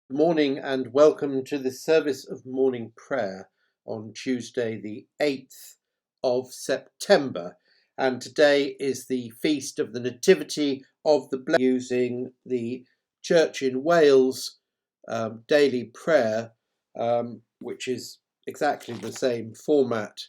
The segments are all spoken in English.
Good morning and welcome to the service of morning prayer on Tuesday the 8th of September, and today is the feast of the Nativity of the Blessed, using the Church in Wales daily prayer, which is exactly the same format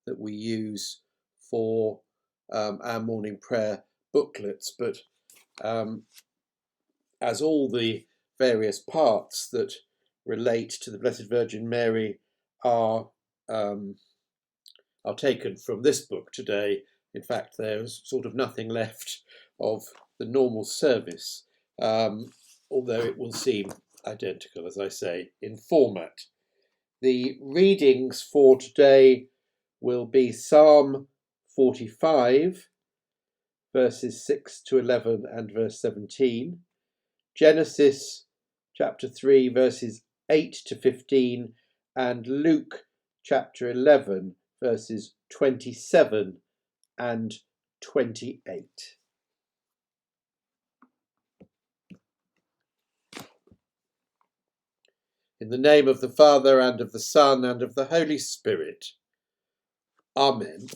that we use for our morning prayer booklets, but as all the various parts that relate to the Blessed Virgin Mary are taken from this book today. In fact, there's sort of nothing left of the normal service, although it will seem identical, as I say, in format. The readings for today will be Psalm 45, verses 6 to 11 and verse 17, Genesis chapter 3 verses 8 to 15, and Luke chapter 11 verses 27 and 28. In the name of the Father, and of the Son, and of the Holy Spirit. Amen.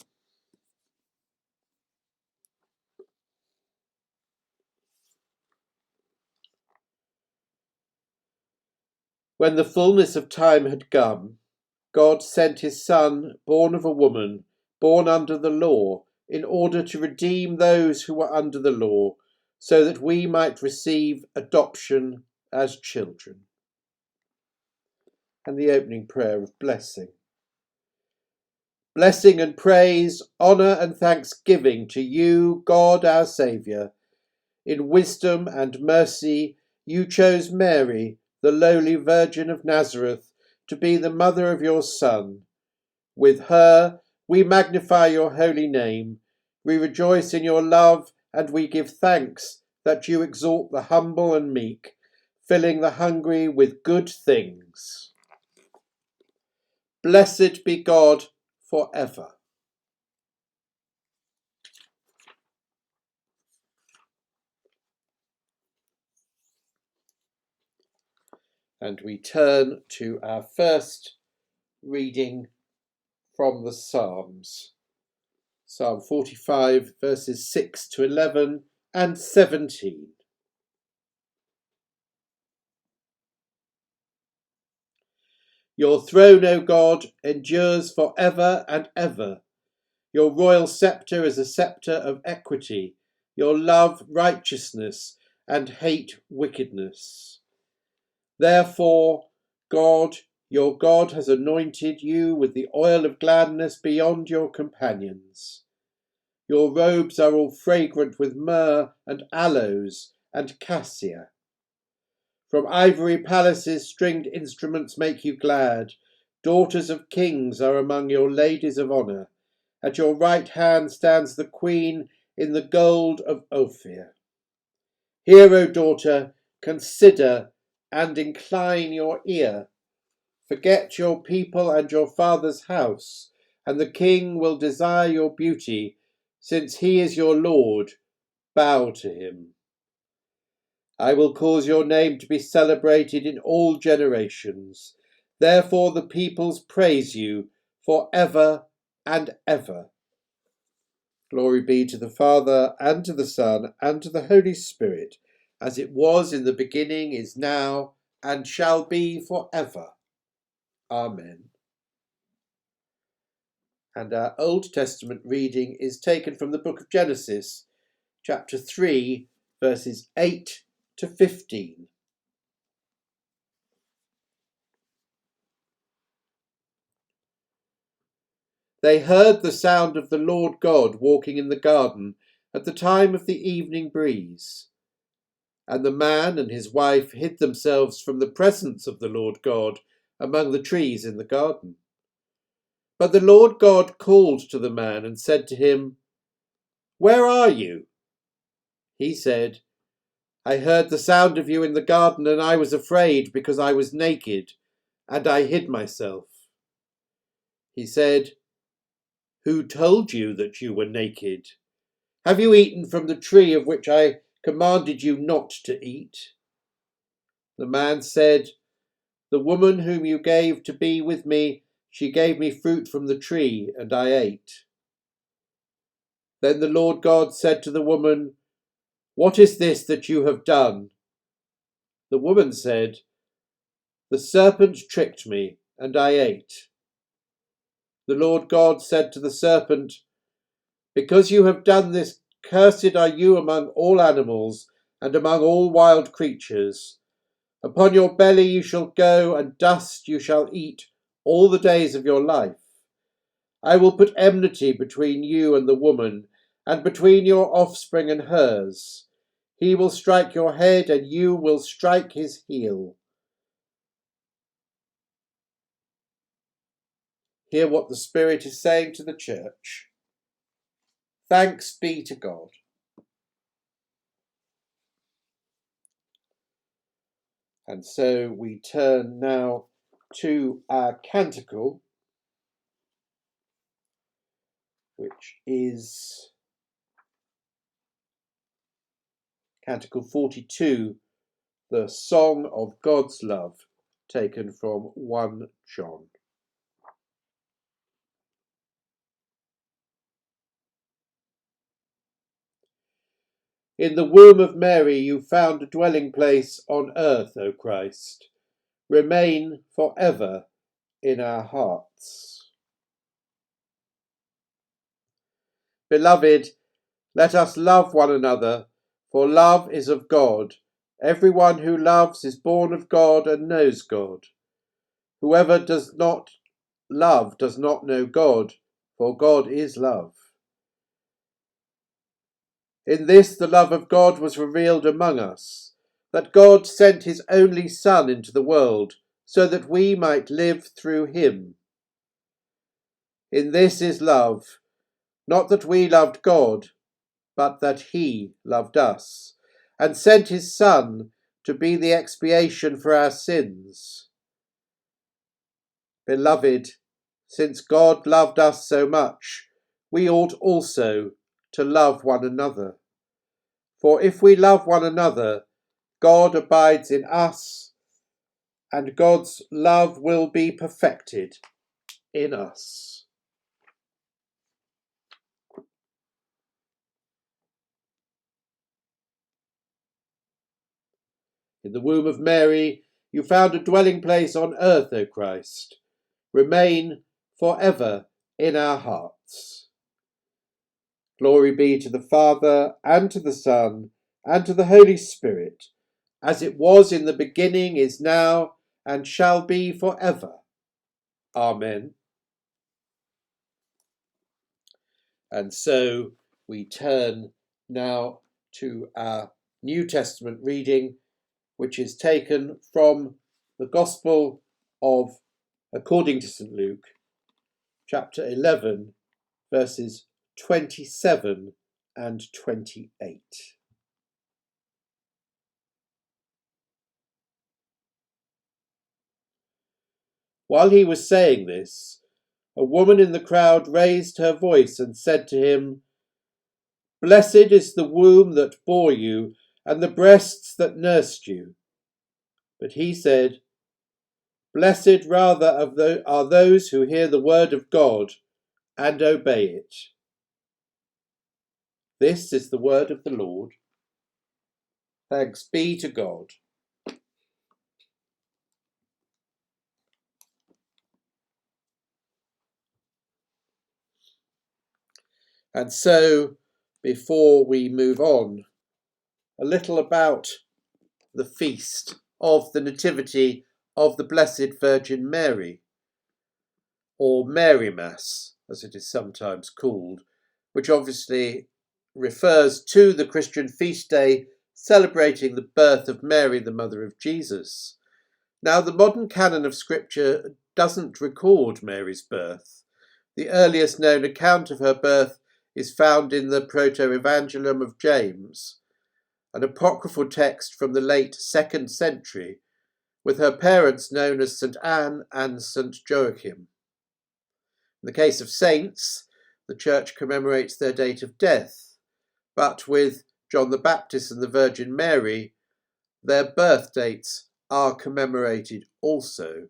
When the fullness of time had come, God sent his Son, born of a woman, born under the law, in order to redeem those who were under the law, so that we might receive adoption as children. And the opening prayer of blessing. Blessing and praise, honour and thanksgiving to you, God our Saviour. In wisdom and mercy you chose Mary, the lowly Virgin of Nazareth, to be the mother of your Son. With her we magnify your holy name. We rejoice in your love, and we give thanks that you exalt the humble and meek, filling the hungry with good things. Blessed be God forever. And we turn to our first reading from the Psalms. Psalm 45, verses 6 to 11 and 17. Your throne, O God, endures for ever and ever. Your royal sceptre is a sceptre of equity. Your love, righteousness, and hate wickedness. Therefore, God, your God, has anointed you with the oil of gladness beyond your companions. Your robes are all fragrant with myrrh and aloes and cassia. From ivory palaces stringed instruments make you glad. Daughters of kings are among your ladies of honour. At your right hand stands the queen in the gold of Ophir. Hear, O daughter, consider and incline your ear. Forget your people and your father's house, and the king will desire your beauty. Since he is your Lord, bow to him. I will cause your name to be celebrated in all generations. Therefore the peoples praise you for ever and ever. Glory be to the Father, and to the Son, and to the Holy Spirit, as it was in the beginning, is now, and shall be for ever. Amen. And our Old Testament reading is taken from the book of Genesis, chapter 3, verses 8 to 15. They heard the sound of the Lord God walking in the garden at the time of the evening breeze. And the man and his wife hid themselves from the presence of the Lord God among the trees in the garden. But the Lord God called to the man and said to him, "Where are you?" He said, "I heard the sound of you in the garden, and I was afraid because I was naked, and I hid myself." He said, "Who told you that you were naked? Have you eaten from the tree of which I commanded you not to eat?" The man said, "The woman whom you gave to be with me, she gave me fruit from the tree, and I ate." Then the Lord God said to the woman, "What is this that you have done?" The woman said, "The serpent tricked me, and I ate." The Lord God said to the serpent, "Because you have done this, cursed are you among all animals and among all wild creatures. Upon your belly you shall go, and dust you shall eat all the days of your life. I will put enmity between you and the woman, and between your offspring and hers. He will strike your head, and you will strike his heel." Hear what the Spirit is saying to the church. Thanks be to God. And so we turn now to our canticle, which is Canticle 42, the Song of God's Love, taken from 1 John. In the womb of Mary you found a dwelling place on earth, O Christ. Remain forever in our hearts. Beloved, let us love one another, for love is of God. Everyone who loves is born of God and knows God. Whoever does not love does not know God, for God is love. In this the love of God was revealed among us, that God sent his only Son into the world, so that we might live through him. In this is love, not that we loved God, but that he loved us, and sent his Son to be the expiation for our sins. Beloved, since God loved us so much, we ought also to love one another. For if we love one another, God abides in us, and God's love will be perfected in us. In the womb of Mary, you found a dwelling place on earth, O Christ. Remain forever in our hearts. Glory be to the Father, and to the Son, and to the Holy Spirit, as it was in the beginning, is now, and shall be forever. Amen. And so we turn now to our New Testament reading, which is taken from the Gospel of according to St. Luke, chapter 11, verses 27 and 28. While he was saying this, a woman in the crowd raised her voice and said to him, "Blessed is the womb that bore you, and the breasts that nursed you." But he said, "Blessed rather are those who hear the word of God and obey it." This is the word of the Lord. Thanks be to God. And so, before we move on, a little about the feast of the Nativity of the Blessed Virgin Mary, or Mary Mass, as it is sometimes called, which obviously refers to the Christian feast day celebrating the birth of Mary, the mother of Jesus. Now, the modern canon of Scripture doesn't record Mary's birth. The earliest known account of her birth is found in the Proto-Evangelium of James, an apocryphal text from the late 2nd century, with her parents known as St. Anne and St. Joachim. In the case of saints, the Church commemorates their date of death, but with John the Baptist and the Virgin Mary, their birth dates are commemorated also.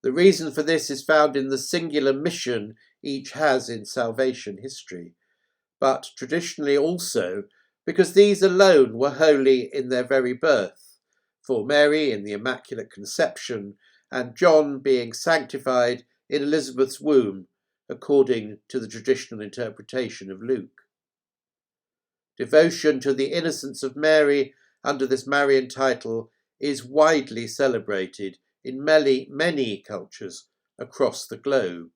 The reason for this is found in the singular mission each has in salvation history, but traditionally also because these alone were holy in their very birth, for Mary in the Immaculate Conception and John being sanctified in Elizabeth's womb, according to the traditional interpretation of Luke. Devotion to the innocence of Mary under this Marian title is widely celebrated in many cultures across the globe.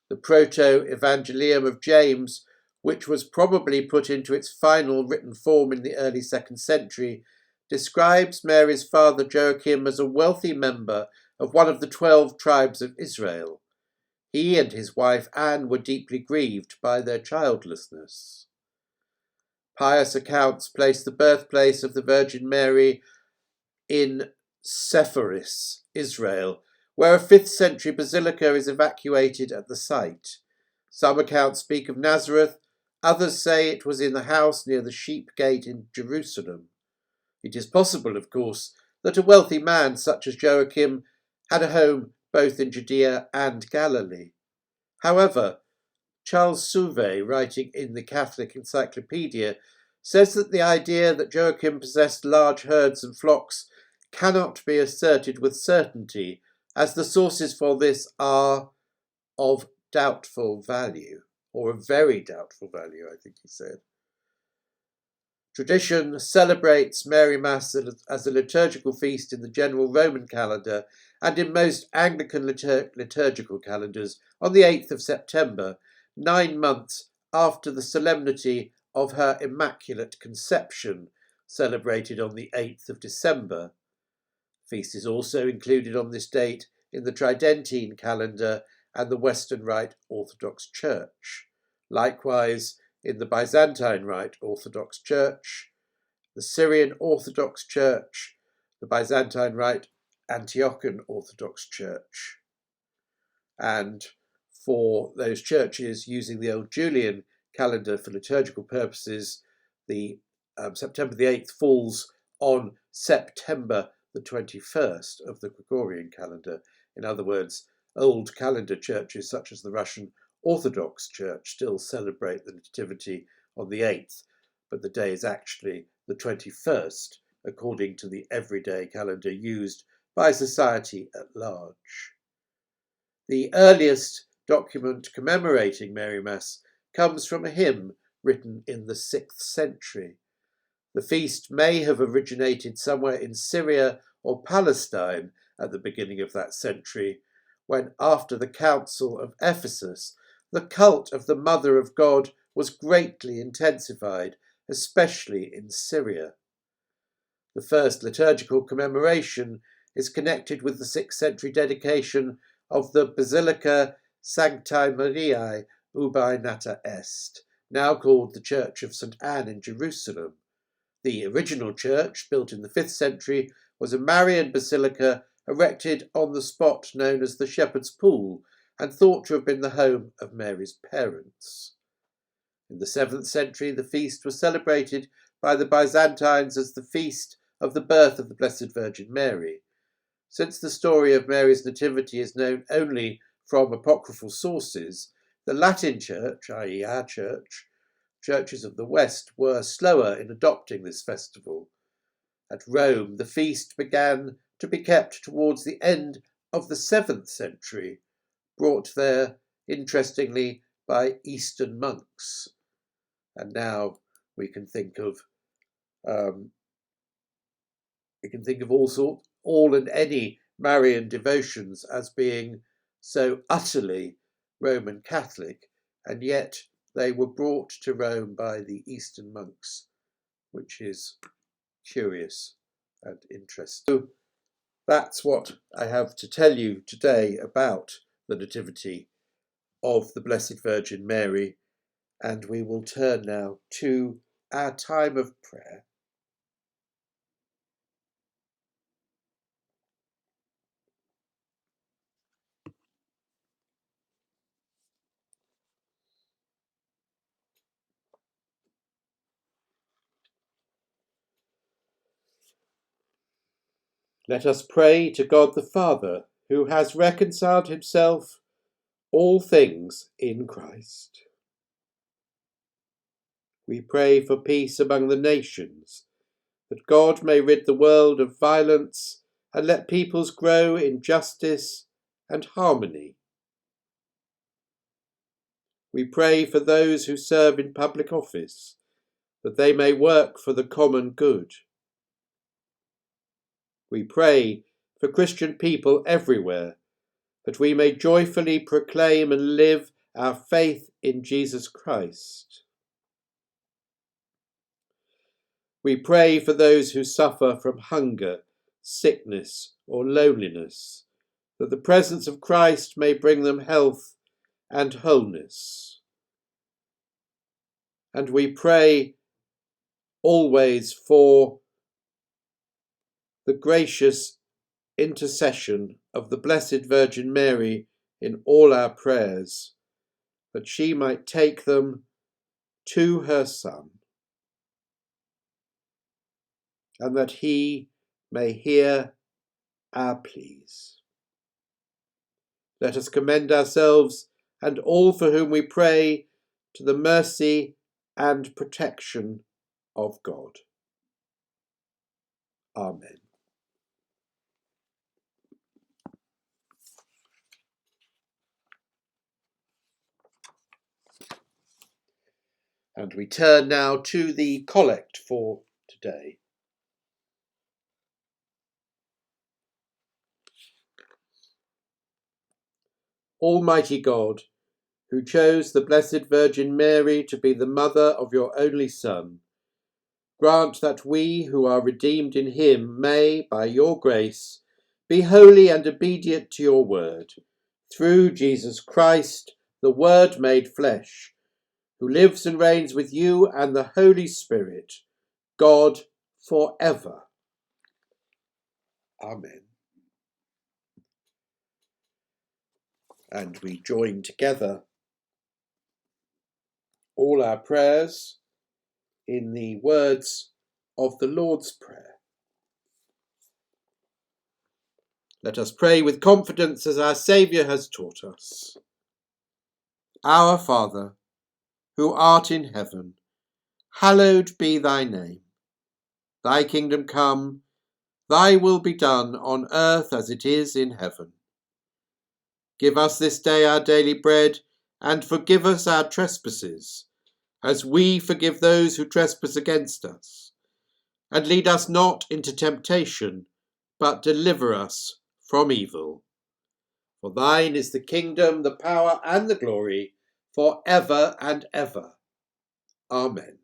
The Proto-Evangelium of James, which was probably put into its final written form in the early 2nd century, describes Mary's father Joachim as a wealthy member of one of the 12 tribes of Israel. He and his wife Anne were deeply grieved by their childlessness. Pious accounts place the birthplace of the Virgin Mary in Sepphoris, Israel, where a 5th century basilica is evacuated at the site. Some accounts speak of Nazareth, others say it was in the house near the Sheep Gate in Jerusalem. It is possible, of course, that a wealthy man such as Joachim had a home both in Judea and Galilee. However, Charles Sauvé, writing in the Catholic Encyclopedia, says that the idea that Joachim possessed large herds and flocks cannot be asserted with certainty, as the sources for this are of doubtful value, or of very doubtful value, I think he said. Tradition celebrates Mary Mass as a liturgical feast in the general Roman calendar and in most Anglican liturgical calendars on the 8th of September, 9 months after the solemnity of her Immaculate Conception, celebrated on the 8th of December. Feast is also included on this date in the Tridentine calendar and the Western Rite Orthodox Church. Likewise, in the Byzantine Rite Orthodox Church, the Syrian Orthodox Church, the Byzantine Rite Antiochian Orthodox Church. And for those churches using the Old Julian calendar for liturgical purposes, the September the 8th falls on September the 21st of the Gregorian calendar. In other words, old calendar churches such as the Russian Orthodox Church still celebrate the Nativity on the 8th, but the day is actually the 21st, according to the everyday calendar used by society at large. The earliest document commemorating Mary Mass comes from a hymn written in the 6th century. The feast may have originated somewhere in Syria or Palestine at the beginning of that century, when after the Council of Ephesus, the cult of the Mother of God was greatly intensified, especially in Syria. The first liturgical commemoration is connected with the 6th century dedication of the Basilica Sanctae Mariae ubi nata est, now called the Church of St. Anne in Jerusalem. The original church, built in the 5th century, was a Marian basilica erected on the spot known as the Shepherd's Pool and thought to have been the home of Mary's parents. In the 7th century, the feast was celebrated by the Byzantines as the feast of the birth of the Blessed Virgin Mary. Since the story of Mary's nativity is known only from apocryphal sources, the Latin Church, i.e. our church, churches of the West, were slower in adopting this festival. At Rome, the feast began to be kept towards the end of the 7th century, brought there, interestingly, by Eastern monks. And now we can think of all and any Marian devotions as being so utterly Roman Catholic, and yet they were brought to Rome by the Eastern monks, which is curious and interesting. So that's what I have to tell you today about the Nativity of the Blessed Virgin Mary, and we will turn now to our time of prayer. Let us pray to God the Father, who has reconciled himself all things in Christ. We pray for peace among the nations, that God may rid the world of violence and let peoples grow in justice and harmony. We pray for those who serve in public office, that they may work for the common good. We pray for Christian people everywhere, that we may joyfully proclaim and live our faith in Jesus Christ. We pray for those who suffer from hunger, sickness, or loneliness, that the presence of Christ may bring them health and wholeness. And we pray always for the gracious intercession of the Blessed Virgin Mary in all our prayers, that she might take them to her Son, and that he may hear our pleas. Let us commend ourselves and all for whom we pray to the mercy and protection of God. Amen. And we turn now to the collect for today. Almighty God, who chose the Blessed Virgin Mary to be the mother of your only Son, grant that we who are redeemed in him may, by your grace, be holy and obedient to your word, through Jesus Christ, the Word made flesh, who lives and reigns with you and the Holy Spirit, God, for ever. Amen. And we join together all our prayers in the words of the Lord's Prayer. Let us pray with confidence as our Saviour has taught us. Our Father, who art in heaven, hallowed be thy name. Thy kingdom come, thy will be done on earth as it is in heaven. Give us this day our daily bread, and forgive us our trespasses, as we forgive those who trespass against us. And lead us not into temptation, but deliver us from evil. For thine is the kingdom, the power, and the glory, for ever and ever. Amen.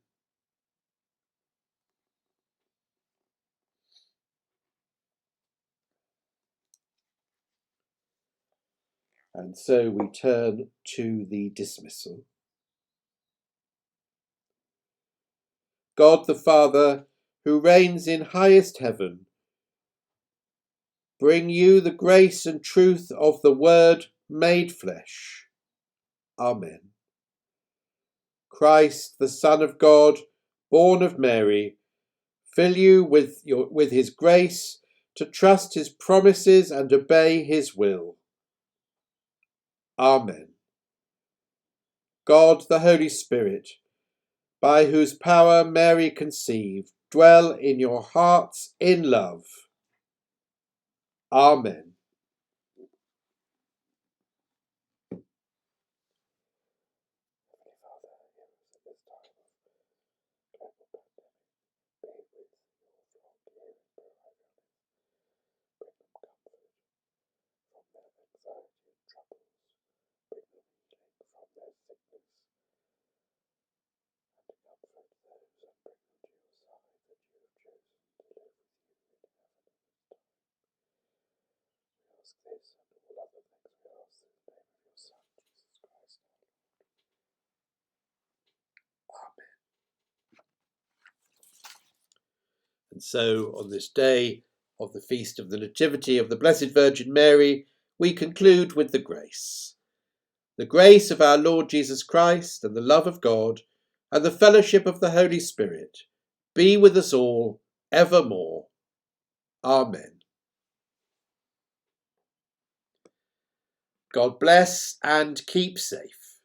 And so we turn to the dismissal. God the Father, who reigns in highest heaven, bring you the grace and truth of the Word made flesh. Amen. Christ, the Son of God, born of Mary, fill you with his grace to trust his promises and obey his will. Amen. God, the Holy Spirit, by whose power Mary conceived, dwell in your hearts in love. Amen. And so, on this day of the feast of the Nativity of the Blessed Virgin Mary, we conclude with the grace. The grace of our Lord Jesus Christ, and the love of God, and the fellowship of the Holy Spirit be with us all evermore. Amen. God bless and keep safe.